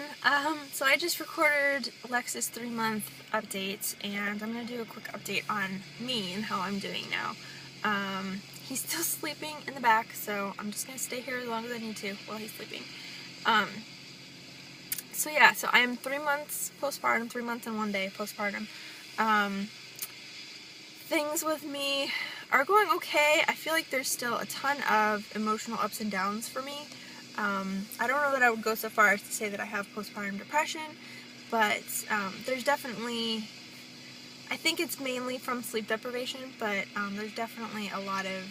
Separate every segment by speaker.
Speaker 1: everyone. So I just recorded Alexa's 3-month update, and I'm going to do a quick update on me and how I'm doing now. He's still sleeping in the back, so I'm just going to stay here as long as I need to while he's sleeping. So I am 3 months postpartum, 3 months and 1 day postpartum. Things with me are going okay. I feel like there's still a ton of emotional ups and downs for me. I don't know that I would go so far as to say that I have postpartum depression, but there's definitely, I think it's mainly from sleep deprivation, but there's definitely a lot of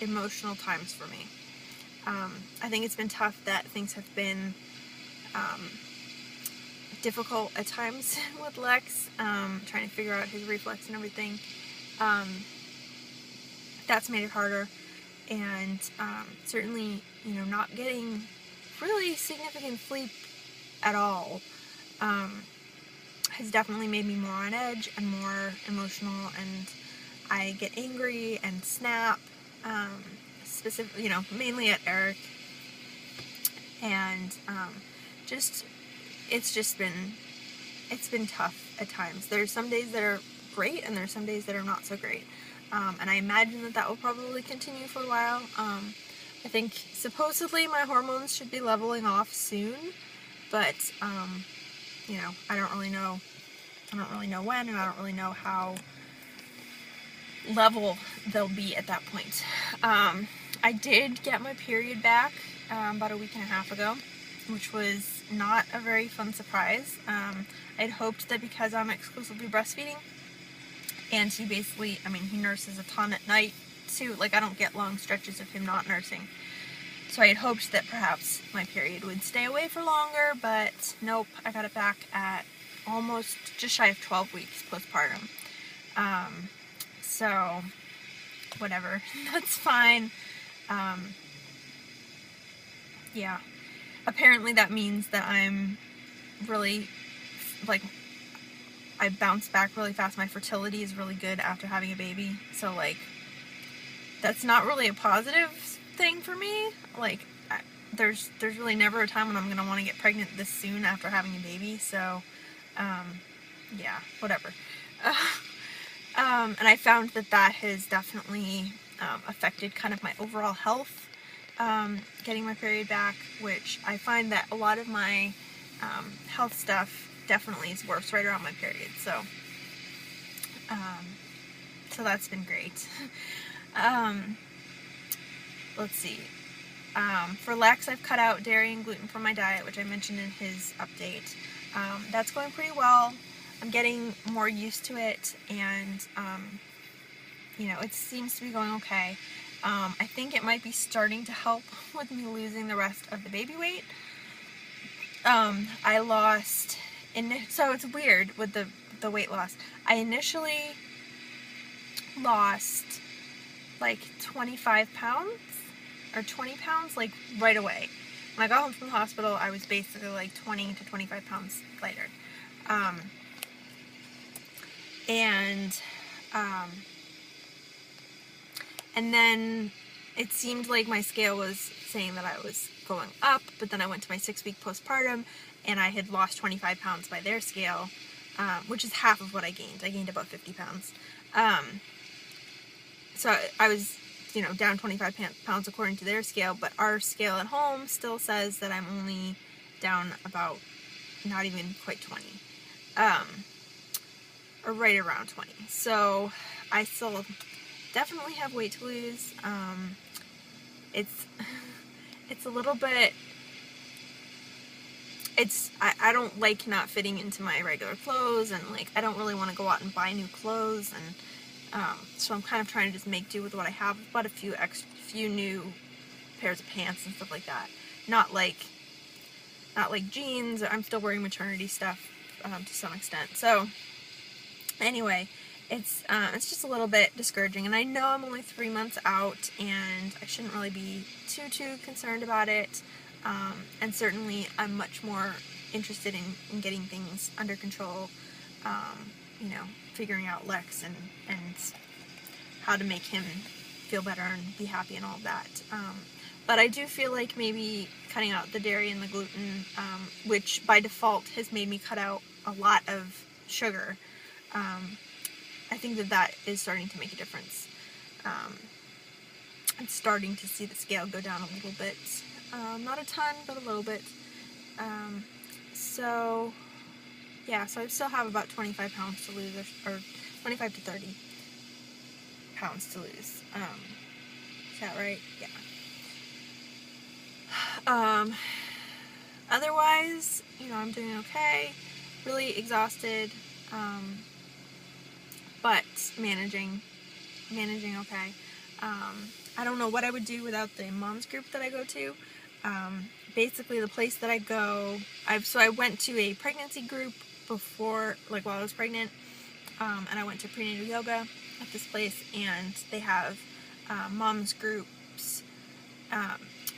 Speaker 1: emotional times for me. I think it's been tough that things have been difficult at times with Lex, trying to figure out his reflex and everything. That's made it harder, and certainly, not getting really significant sleep at all has definitely made me more on edge and more emotional, and I get angry and snap, mainly at Eric, and it's been tough at times. There's some days that are great, and there's some days that are not so great. And I imagine that will probably continue for a while. I think supposedly my hormones should be leveling off soon, but I don't really know. I don't really know when, and I don't really know how level they'll be at that point. I did get my period back about a week and a half ago, which was not a very fun surprise. I'd hoped that because I'm exclusively breastfeeding, and he basically, he nurses a ton at night too. Like, I don't get long stretches of him not nursing. So I had hoped that perhaps my period would stay away for longer, but nope, I got it back at almost just shy of 12 weeks postpartum. So, whatever, that's fine. Yeah. Apparently that means that I'm really, I bounce back really fast. My fertility is really good after having a baby. So, that's not really a positive thing for me. There's really never a time when I'm going to want to get pregnant this soon after having a baby. So, yeah, whatever. And I found that has definitely affected kind of my overall health, getting my period back, which I find that a lot of my health stuff definitely is worse right around my period, so that's been great. Let's see. For Lex, I've cut out dairy and gluten from my diet, which I mentioned in his update. That's going pretty well. I'm getting more used to it, and it seems to be going okay. I think it might be starting to help with me losing the rest of the baby weight. I lost, so it's weird with the weight loss. I initially lost 25 pounds or 20 pounds right away. When I got home from the hospital, I was basically 20 to 25 pounds lighter. And then it seemed like my scale was saying that I was going up, but then I went to my 6-week postpartum, and I had lost 25 pounds by their scale, which is half of what I gained. I gained about 50 pounds. So I was, down 25 pounds according to their scale, but our scale at home still says that I'm only down about not even quite 20. Or right around 20. So I still definitely have weight to lose. It's a little bit, I don't like not fitting into my regular clothes, and I don't really want to go out and buy new clothes, and so I'm kind of trying to just make do with what I have. I've bought a few new pairs of pants and stuff like that. Not like jeans. I'm still wearing maternity stuff to some extent. So anyway, it's just a little bit discouraging, and I know I'm only 3 months out, and I shouldn't really be too concerned about it. And certainly I'm much more interested in getting things under control, figuring out Lex and how to make him feel better and be happy and all of that. But I do feel like maybe cutting out the dairy and the gluten, which by default has made me cut out a lot of sugar, I think that is starting to make a difference. I'm starting to see the scale go down a little bit. Not a ton, but a little bit. So I still have about 25 pounds to lose, or 25 to 30 pounds to lose. Is that right? Yeah. Otherwise, I'm doing okay. Really exhausted, but managing okay. I don't know what I would do without the moms group that I go to. Basically, the place that I go, I went to a pregnancy group before, like while I was pregnant, and I went to prenatal yoga at this place, and they have moms groups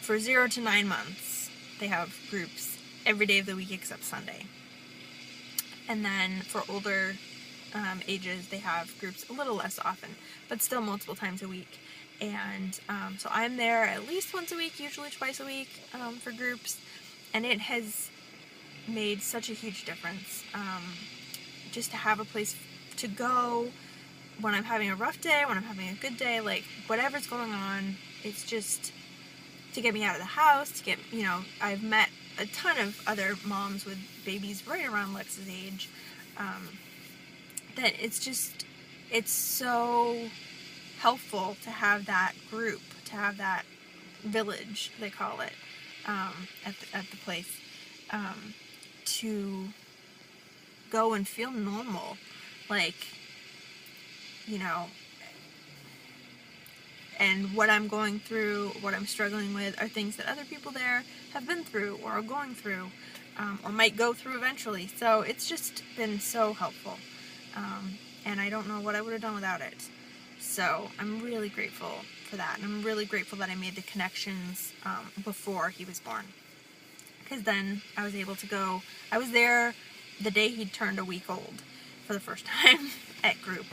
Speaker 1: for 0 to 9 months. They have groups every day of the week except Sunday. And then for older ages, they have groups a little less often, but still multiple times a week. And so I'm there at least once a week, usually twice a week, for groups, and it has made such a huge difference. Just to have a place to go when I'm having a rough day, when I'm having a good day, like whatever's going on, it's just to get me out of the house, to get, I've met a ton of other moms with babies right around Lex's age, that it's so helpful to have that group, to have that village, they call it, at the place, to go and feel normal, like, and what I'm going through, what I'm struggling with, are things that other people there have been through, or are going through, or might go through eventually. So it's just been so helpful, and I don't know what I would have done without it. So I'm really grateful for that, and I'm really grateful that I made the connections before he was born, because then I was able to go. I was there the day he turned a week old for the first time at group,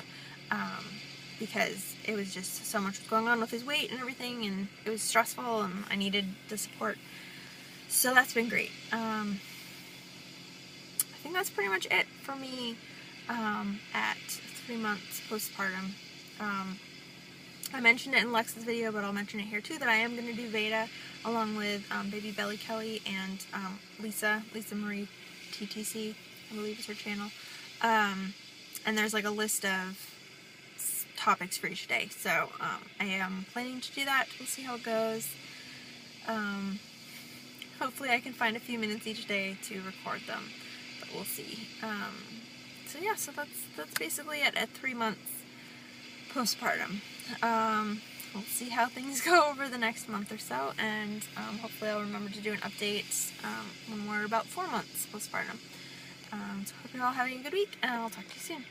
Speaker 1: because it was just so much was going on with his weight and everything, and it was stressful, and I needed the support. So that's been great. I think that's pretty much it for me at 3 months postpartum. I mentioned it in Lex's video, but I'll mention it here too, that I am going to do Veda along with baby Belly Kelly and Lisa Marie TTC, I believe is her channel. And there's like a list of topics for each day, so I am planning to do that. We'll see how it goes. Hopefully I can find a few minutes each day to record them, but we'll see. So that's basically it at 3 months postpartum. We'll see how things go over the next month or so, and hopefully I'll remember to do an update when we're about 4 months postpartum. So hope you're all having a good week, and I'll talk to you soon.